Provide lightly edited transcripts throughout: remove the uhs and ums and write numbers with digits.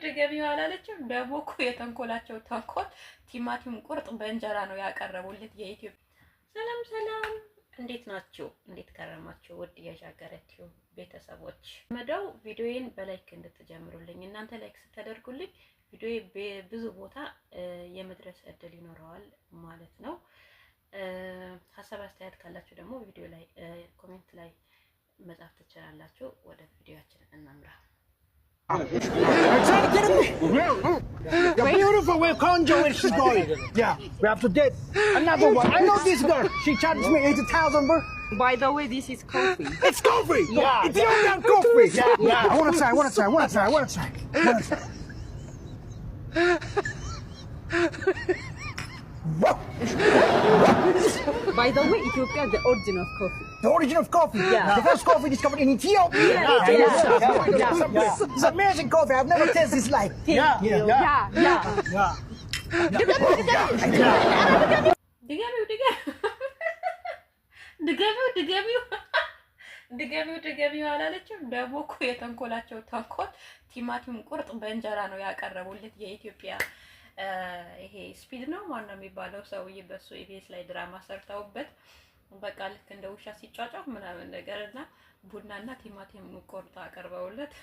ድገሚው አላለችም። ደግሞ እኮ የተንኮላቸው ተንኮል ቲማቲም ቁርጥ በእንጀራ ነው ያቀረቡለት የኢትዮጵያ። ሰላም ሰላም፣ እንዴት ናችሁ? እንዴት ከረማችሁ? ውድ የሻገረቲው ቤተሰቦች መደው ቪዲዮዬን በላይክ እንድትጀምሩልኝ። እናንተ ላይክ ስታደርጉልኝ ቪዲዮዬ ብዙ ቦታ የመድረስ እድል ይኖረዋል ማለት ነው። ሀሳብ አስተያየት ካላችሁ ደግሞ ቪዲዮ ላይ ኮሜንት ላይ መጻፍ ትችላላችሁ። ወደ ቪዲዮአችን እናምራ። Beautiful, we're conjo where she's going. Yeah, we have to get another one. I know this girl. She charges me 80,000 bro. By the way, this is coffee. It's coffee. Yeah, Ethiopian coffee. Yeah. I wanna try. By the way, Ethiopia is the origin of coffee. The origin of coffee. Yeah. The first coffee discovered in Ethiopia. Yeah. It's amazing coffee. I've never tasted this like. ድገሚው አላለችም። ደግሞ እኮ የተንኮላቸው ተንኮል ቲማቲም ቁርጥ በእንጀራ ነው ያቀረቡለት የኢትዮጵያ። ይሄ ስፒድ ነው ማነው የሚባለው ሰውዬ በሱ ኢቢኤስ ላይ ድራማ ሰርተውበት በቃ ልክ እንደ ውሻ ሲጫጫው ምናምን ነገርና ቡናና ቲማቲም ቆርጣ አቀርበውለት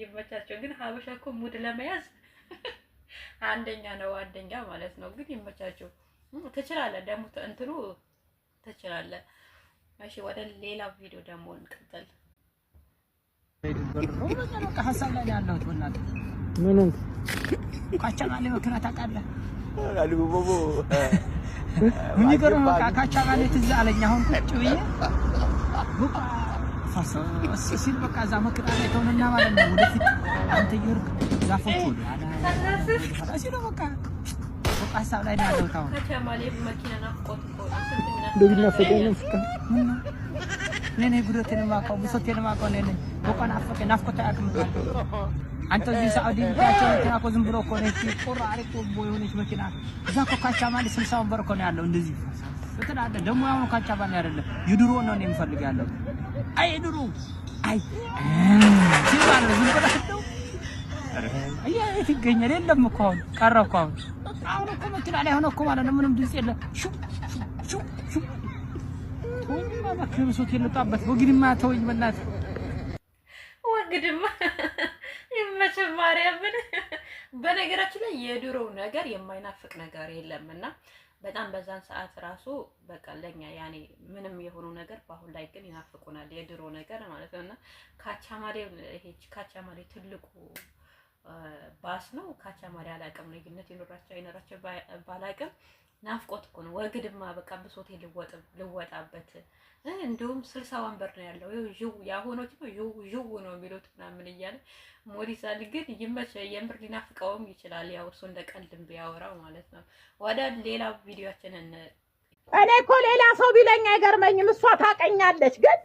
ይመቻቸው። ግን ሀበሻ እኮ ሙድ ለመያዝ አንደኛ ማለት ነው። ግን ይመቻቸው። ትችላለህ ደግሞ እንትኑ ትችላለህ። እሺ ወደ ሌላ ቪዲዮ ደግሞ እንቀጥል። ሀሳብ ላይ ያለው ወናት ምንም ካቻማሌ መኪና ታውቃለህ? የሚገርም በቃ ካቻማሌ ትዝ አለኝ። አሁን ቁጭ ብዬ በቃ ፈሰስ ሲል በቃ እዛ መኪና ላይ ተውንና ማለት ነው ወደፊት አንተ ይርክ ዛፎች ወደ አላ ሲሉ በቃ ሀሳብ ላይ ያለው ታው ካቻማሌ መኪና ናፍቆት እኮ እንደዚህ ናፈቀኝ ፍቃ ነኔ ጉዳቴን ማቀው ብሶቴን ማቀው ነኔ በቃ ናፍቆት አያውቅም። አንተ እዚህ ሳውዲ ብቻቸው ተናቆ ዝም ብሎ እኮ ነው ቆራ አሪፍ ቦይ ሆነች መኪና እዛ እኮ ካቻማሌ 60 ወንበር እኮ ነው ያለው። እንደዚህ እትላለ ደግሞ ያው ካቻማሌ አይደለም ይድሮ ነው የሚፈልግ ያለው። አይ ድሮ አይ ሲባል ዝም ብሎ ነው አይ ይገኛል። የለም እኮ አሁን ቀረ እኮ አሁን እኮ መኪና ላይ ሆነ እኮ ማለት ነው ምንም ድምጽ የለም። ሹ ወንማ መኪና ሶት የለጣበት ወግድማ ተወኝ በእናት ወግድማ ይመችህ ማርያምን። በነገራችን ላይ የድሮ ነገር የማይናፍቅ ነገር የለምና በጣም በዛን ሰዓት ራሱ በቃ ለኛ ያኔ ምንም የሆኑ ነገር በአሁን ላይ ግን ይናፍቁናል የድሮ ነገር ማለት ነውና ካቻማሌ ትልቁ ባስ ነው። ካቻማሌ አላውቅም ልዩነት ይኖራቸው ባላውቅም ናፍቆት እኮ ነው። ወግድማ በቃ ብሶቴ ልወጣበት እንደውም 60 ወንበር ነው ያለው። ይው ያሆኖች ነው ይው ነው የሚሉት ምናምን እያለ ሞዲሳል ግን ይመች የምር ሊናፍቀውም ይችላል። ያው እሱ እንደ ቀልድም ቢያወራው ማለት ነው። ወደ ሌላ ቪዲዮአችን እኔ እኮ ሌላ ሰው ቢለኝ አይገርመኝም። እሷ ታቀኛለች ግን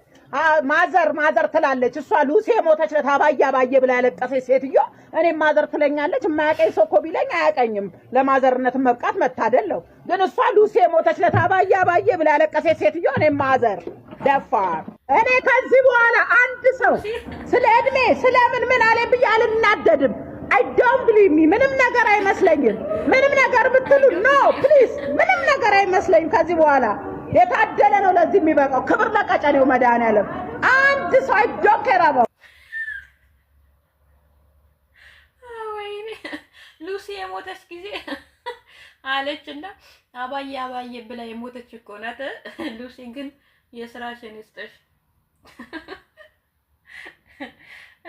ማዘር ትላለች። እሷ ሉሲ ሞተች ለታባያ ብላ ያለቀሰች ሴትዮ እኔም ማዘር ትለኛለች። የማያቀኝ ሰው እኮ ቢለኝ አያቀኝም። ለማዘርነት መብቃት መታደለው። ግን እሷ ሉሲ ሞተች ለታባያ ብላ ያለቀሰች ሴትዮ እኔም ማዘር ደፋር። እኔ ከዚህ በኋላ አንድ ሰው ስለ እድሜ ስለምን አለኝ ብዬ አልናደድም። I don't believe me ምንም ነገር አይመስለኝም። ምንም ነገር ብትሉ no please ምንም ነገር አይመስለኝም። ከዚህ በኋላ የታደለ ነው ለዚህ የሚበቃው። ክብር ለቀጨኔው መድኃኒዓለም አንድ ሰው I don't care about ወይኔ ሉሲ የሞተች ጊዜ አለችና አባዬ ብላ የሞተች እኮ ናት ሉሲ። ግን የስራሽን ይስጥሽ።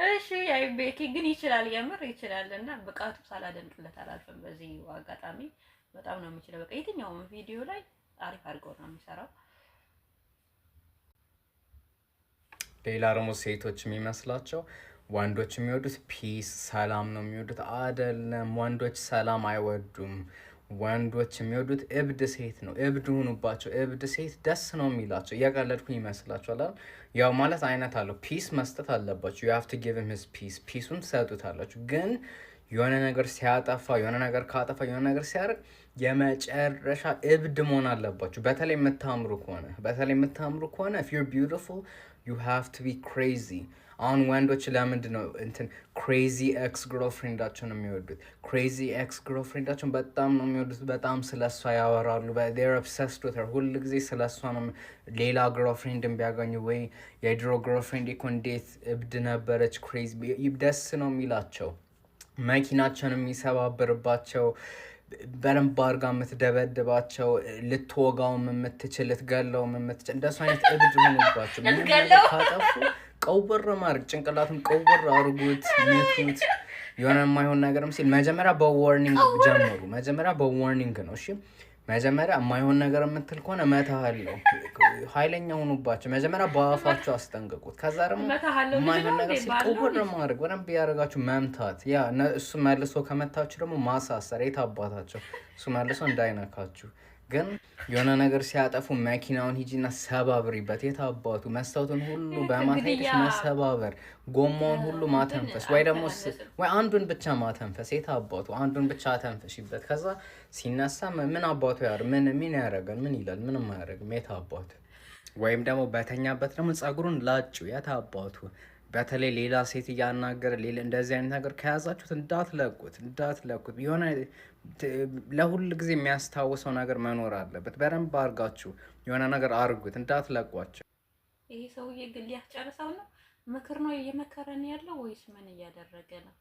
እሺ አይ ቤኪ ግን ይችላል የምር ይችላልና ብቃቱ ሳላደንቅለት አላልፈም። በዚህ አጋጣሚ በጣም ነው የሚችለው። በቃ የትኛውም ቪዲዮ ላይ አሪፍ አድርጎ ነው የሚሰራው። ሌላ ደግሞ ሴቶች የሚመስላቸው ወንዶች የሚወዱት ፒስ ሰላም ነው የሚወዱት። አይደለም፣ ወንዶች ሰላም አይወዱም። ወንዶች የሚወዱት እብድ ሴት ነው። እብድ ሆኑባቸው። እብድ ሴት ደስ ነው የሚላቸው። እያቀለድኩኝ ይመስላችኋል? ያው ማለት አይነት አለው። ፒስ መስጠት አለባችሁ። you have to give him his peace ፒሱን ትሰጡታላችሁ። ግን የሆነ ነገር ሲያጠፋ የሆነ ነገር ካጠፋ የሆነ ነገር ሲያደርግ የመጨረሻ እብድ መሆን አለባችሁ። በተለይ የምታምሩ ከሆነ if you're beautiful you have to be crazy። አሁን ወንዶች ለምንድን ነው እንትን ክሬዚ ኤክስ ግርልፍሬንዳቸውን የሚወዱት? ክሬዚ ኤክስ ግርልፍሬንዳቸውን በጣም ነው የሚወዱት። በጣም ስለሷ ያወራሉ። they're obsessed with her። ሁል ጊዜ ስለሷ ነው። ሌላ ግርልፍሬንድን ቢያገኙ ወይ የድሮ ግርልፍሬንድ እኮ እንዴት እብድ ነበረች ክሬዚ፣ ደስ ነው የሚላቸው። መኪናቸውን የሚሰባብርባቸው፣ በደንብ አድርጋ የምትደበድባቸው፣ ልትወጋውም የምትችል ልትገለውም የምትችል እንደሱ አይነት እብድ ሆኑባቸው። ካጠፉ ቀውር ማድረግ፣ ጭንቅላቱን ቀውር አድርጉት፣ ምቱት። የሆነ የማይሆን ነገርም ሲል መጀመሪያ በዋርኒንግ ጀምሩ። መጀመሪያ በዋርኒንግ ነው። እሺ መጀመሪያ የማይሆን ነገር የምትል ከሆነ እመታሃለሁ። ኃይለኛ ሆኑባቸው። መጀመሪያ በአፋቸው አስጠንቅቁት። ከዛ ደግሞ የማይሆን ነገር ሲል ቀውር ማድረግ፣ በደንብ ያደርጋችሁ መምታት። ያ እሱ መልሶ ከመታችሁ ደግሞ ማሳሰር። የት አባታቸው እሱ መልሶ እንዳይነካችሁ። ግን የሆነ ነገር ሲያጠፉ መኪናውን ሂጂና ሰባብሪበት። የት አባቱ መስታወቱን ሁሉ በማሳየትሽ መሰባበር፣ ጎማውን ሁሉ ማተንፈስ፣ ወይ ደግሞ ወይ አንዱን ብቻ ማተንፈስ። የት አባቱ አንዱን ብቻ አተንፈሽበት። ከዛ ሲነሳ ምን አባቱ ምን ያደርጋል? ምን ይላል? ምንም አያደርግም። የት አባቱ። ወይም ደግሞ በተኛበት ደግሞ ጸጉሩን ላጩ። የት አባቱ። በተለይ ሌላ ሴት እያናገረ ሌላ እንደዚህ አይነት ነገር ከያዛችሁት እንዳትለቁት። የሆነ ለሁል ጊዜ የሚያስታውሰው ነገር መኖር አለበት። በደንብ አድርጋችሁ የሆነ ነገር አድርጉት፣ እንዳትለቋቸው። ይሄ ሰውዬ ግን ሊያስጨርሰው ነው? ምክር ነው እየመከረን ያለው ወይስ ምን እያደረገ ነው?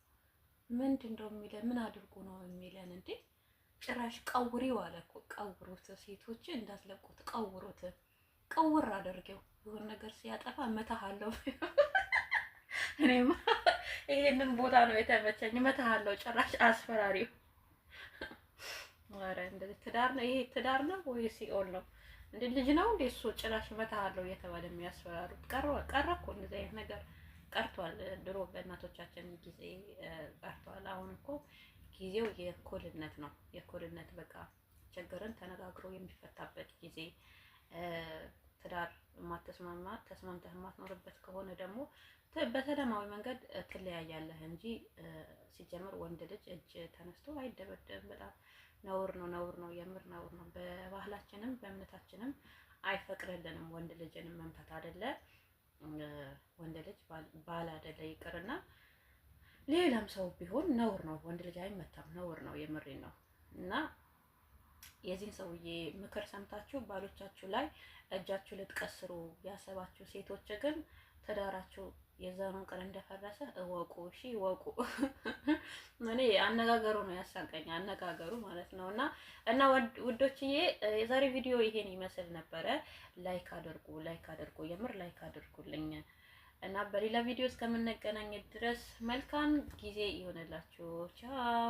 ምንድን ነው የሚለን? ምን አድርጎ ነው የሚለን እንዴ? ጭራሽ ቀውሪው አለ እኮ። ቀውሩት፣ ሴቶች እንዳትለቁት፣ ቀውሩት፣ ቀውር አድርገው። የሆነ ነገር ሲያጠፋ እመታሃለሁ። እኔማ ይሄንን ቦታ ነው የተመቸኝ። እመታሃለሁ። ጭራሽ አስፈራሪው። ኧረ እንደዚህ ትዳር ነው ይሄ? ትዳር ነው ወይ ሲኦል ነው እንዴ? ልጅ ነው እንዴ እሱ? ጭራሽ እመታሃለሁ እየተባለ የሚያስፈራሩት ቀረ እኮ። እንደዚህ አይነት ነገር ቀርቷል። ድሮ በእናቶቻችን ጊዜ ቀርቷል። አሁን እኮ ጊዜው የእኩልነት ነው። የእኩልነት በቃ ችግርን ተነጋግሮ የሚፈታበት ጊዜ። ትዳር ተስማምተህ የማትኖርበት ከሆነ ደግሞ በሰላማዊ መንገድ ትለያያለህ እንጂ ሲጀምር ወንድ ልጅ እጅ ተነስቶ አይደበደብም። በጣም ነውር ነው፣ የምር ነውር ነው። በባህላችንም በእምነታችንም አይፈቅድልንም ወንድ ልጅን መምታት። አይደለ ወንድ ልጅ ባል አይደለ ይቅርና ሌላም ሰው ቢሆን ነውር ነው። ወንድ ልጅ አይመታም፣ ነውር ነው። የምሬን ነው። እና የዚህን ሰውዬ ምክር ሰምታችሁ ባሎቻችሁ ላይ እጃችሁ ልትቀስሩ ያሰባችሁ ሴቶች ግን ትዳራችሁ የዛኑን ቀን እንደፈረሰ እወቁ። እሺ እወቁ። እኔ አነጋገሩ ነው ያሳቀኝ፣ አነጋገሩ ማለት ነው። እና ውዶችዬ የዛሬ ቪዲዮ ይሄን ይመስል ነበረ። ላይክ አድርጉ፣ የምር ላይክ አድርጉልኝ። እና በሌላ ቪዲዮ እስከምንገናኝ ድረስ መልካም ጊዜ ይሆንላችሁ። ቻው።